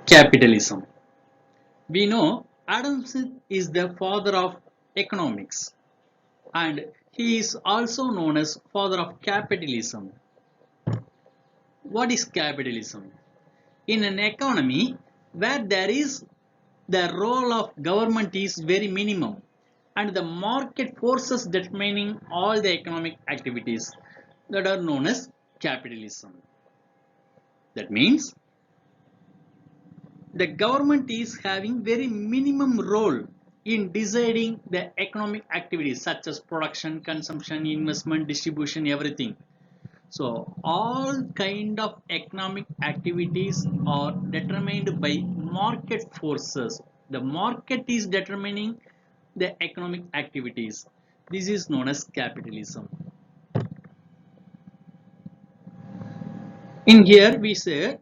Capitalism. We know Adam Smith is the father of economics and he is also known as father of capitalism. What is capitalism? In an economy where there is the role of government is very minimum and the market forces determining all the economic activities that are known as capitalism. That means the government is having very minimum role in deciding the economic activities such as production, consumption, investment, distribution, everything. So all kind of economic activities are determined by market forces. The market is determining the economic activities. This is known as capitalism. In here we say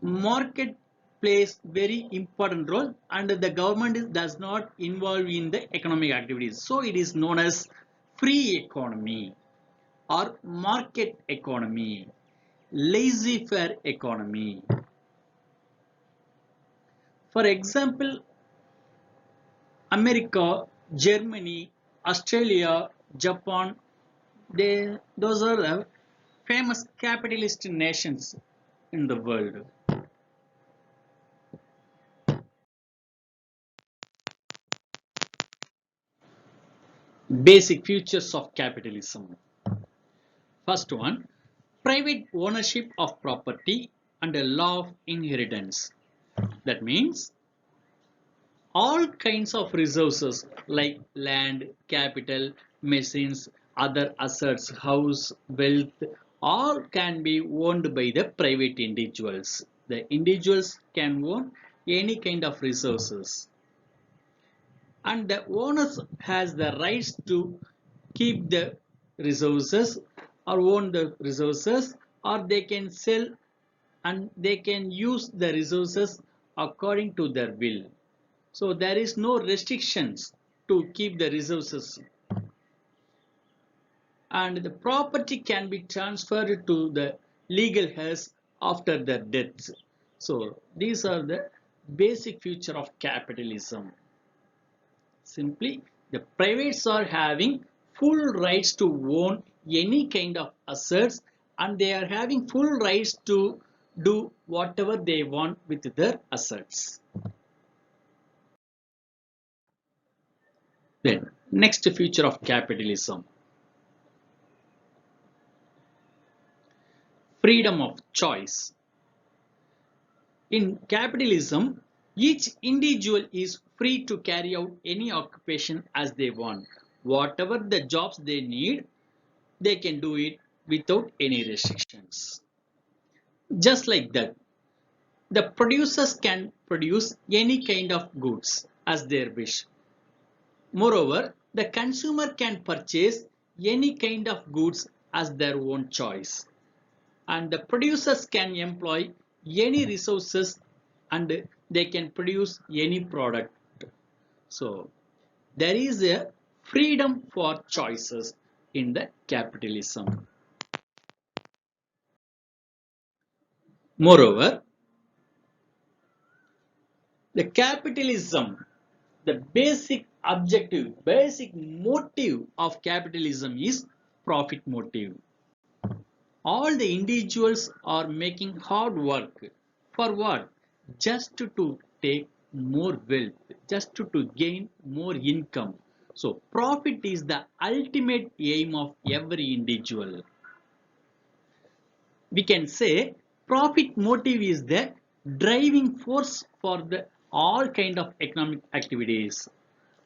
market plays very important role and the government does not involve in the economic activities. So it is known as free economy or market economy, laissez-faire economy. For example, America, Germany, Australia, Japan, those are the famous capitalist nations in the world. Basic features of capitalism. First one, private ownership of property and a law of inheritance. That means all kinds of resources like land, capital, machines, other assets, house, wealth, all can be owned by the private individuals. The individuals can own any kind of resources. And the owners has the rights to keep the resources or own the resources, or they can sell and they can use the resources according to their will. So there is no restrictions to keep the resources, and the property can be transferred to the legal heirs after their death. So these are the basic feature of capitalism. Simply, the privates are having full rights to own any kind of assets and they are having full rights to do whatever they want with their assets. Then, next feature of capitalism, freedom of choice. In capitalism, each individual is free to carry out any occupation as they want. Whatever the jobs they need, they can do it without any restrictions. Just like that, the producers can produce any kind of goods as their wish. Moreover, the consumer can purchase any kind of goods as their own choice. And the producers can employ any resources and they can produce any product. So there is a freedom for choices in the capitalism. Moreover, the capitalism, the basic objective, basic motive of capitalism is profit motive. All the individuals are making hard work for what? Just to take more wealth, just to gain more income. So profit is the ultimate aim of every individual. We can say profit motive is the driving force for the all kind of economic activities.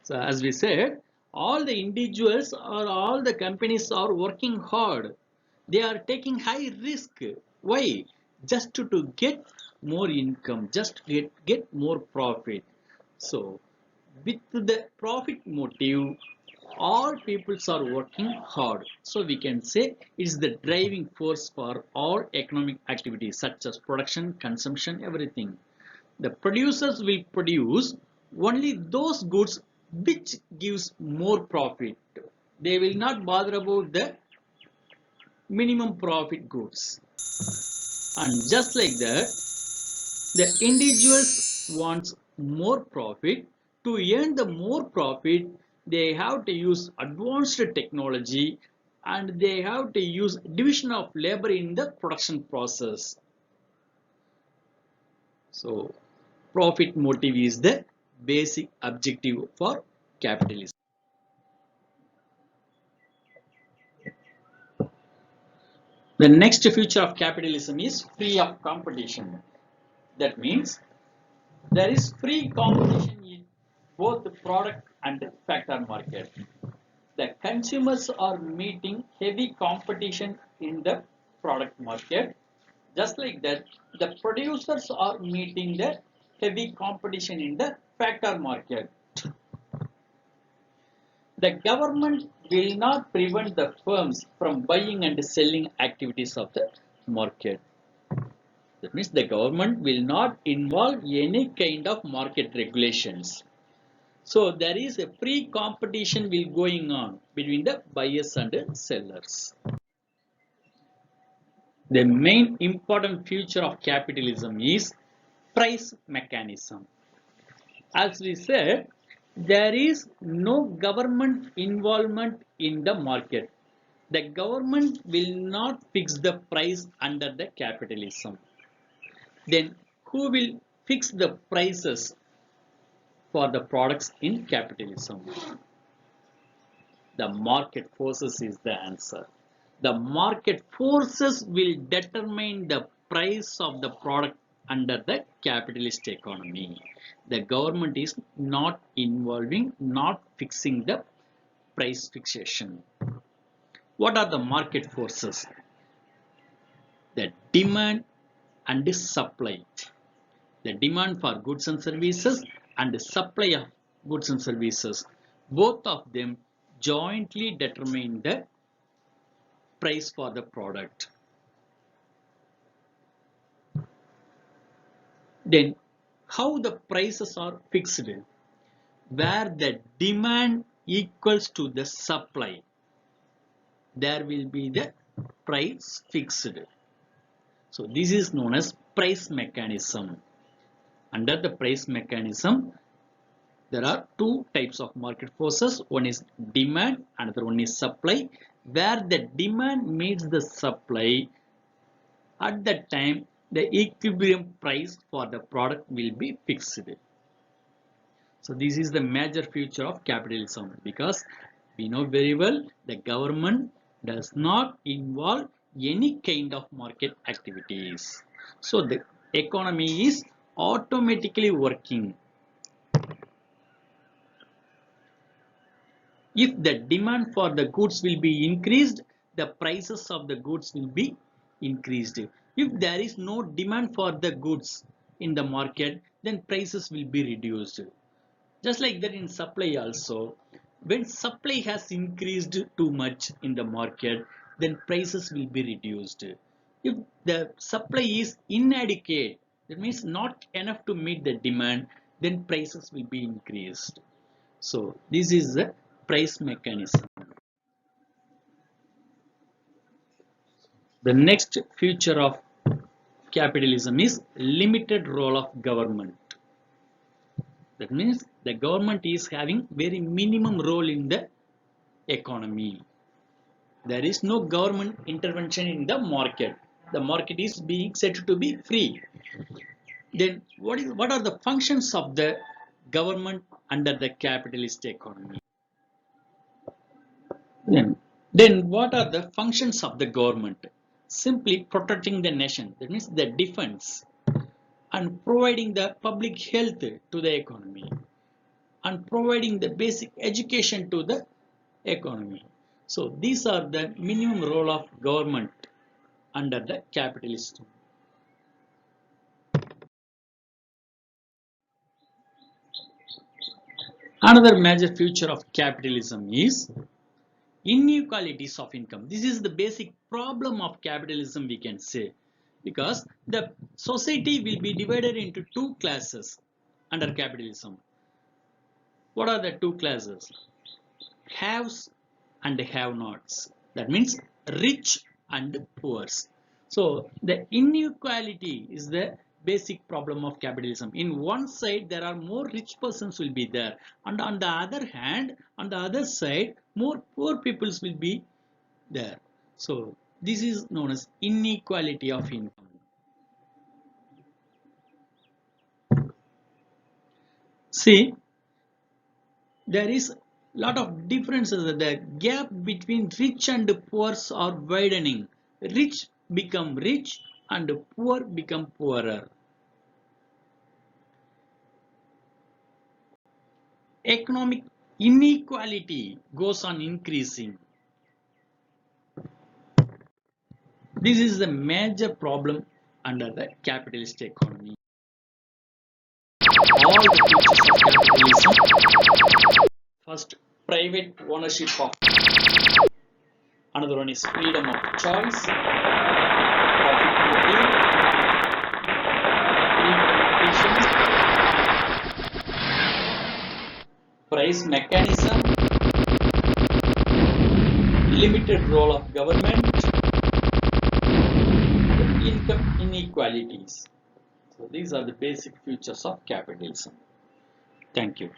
So as we said, all the individuals or all the companies are working hard. They are taking high risk. Why? Just to get more income, just to get more profit. So with the profit motive, all peoples are working hard. So we can say it's the driving force for all economic activities such as production, consumption, everything. The producers will produce only those goods which gives more profit. They will not bother about the minimum profit goods. And just like that, The individuals wants more profit. To earn the more profit, they have to use advanced technology and they have to use division of labor in the production process. So profit motive is the basic objective for capitalism. The next feature of capitalism is free of competition. That means there is free competition in both the product and the factor market. The consumers are meeting heavy competition in the product market. Just like that, the producers are meeting the heavy competition in the factor market. The government will not prevent the firms from buying and selling activities of the market. That means the government will not involve any kind of market regulations. So there is a free competition will going on between the buyers and the sellers. The main important feature of capitalism is price mechanism. As we said, there is no government involvement in the market. The government will not fix the price under the capitalism. Then who will fix the prices for the products in capitalism? The market forces is the answer. The market forces will determine the price of the product under the capitalist economy. The government is not involving, not fixing the price fixation. What are the market forces? The demand and the supply. The demand for goods and services and the supply of goods and services. Both of them jointly determine the price for the product. Then how the prices are fixed? Where the demand equals to the supply, there will be the price fixed. So this is known as price mechanism. Under the price mechanism, there are two types of market forces. One is demand, another one is supply. Where the demand meets the supply, at that time the equilibrium price for the product will be fixed. So this is the major feature of capitalism, because we know very well the government does not involve any kind of market activities. So the economy is automatically working. If the demand for the goods will be increased, the prices of the goods will be increased. If there is no demand for the goods in the market, then prices will be reduced. Just like that in supply also, when supply has increased too much in the market, then prices will be reduced. If the supply is inadequate, that means not enough to meet the demand, then prices will be increased. So this is the price mechanism. The next feature of capitalism is limited role of government. That means the government is having very minimum role in the economy. There is no government intervention in the market. The market is being said to be free. Then what are the functions of the government under the capitalist economy? Then what are the functions of the government? Simply protecting the nation. That means the defense, and providing the public health to the economy, and providing the basic education to the economy. So these are the minimum role of government under the capitalism. Another major feature of capitalism is inequalities of income. This is the basic problem of capitalism, we can say, because the society will be divided into two classes under capitalism. What are the two classes? Haves and have-nots. That means rich and poor. So the inequality is the basic problem of capitalism. In one side, there are more rich persons will be there, and on the other hand, on the other side, more poor peoples will be there. So this is known as inequality of income. See, there is lot of differences. The gap between rich and poor are widening. Rich become rich and poor become poorer. Economic inequality goes on increasing. This is the major problem under the capitalist economy. All the features of capitalism. First, private ownership of. Another one is freedom of choice, profitability, free competition, price mechanism, limited role of government, and income inequalities. So these are the basic features of capitalism. Thank you.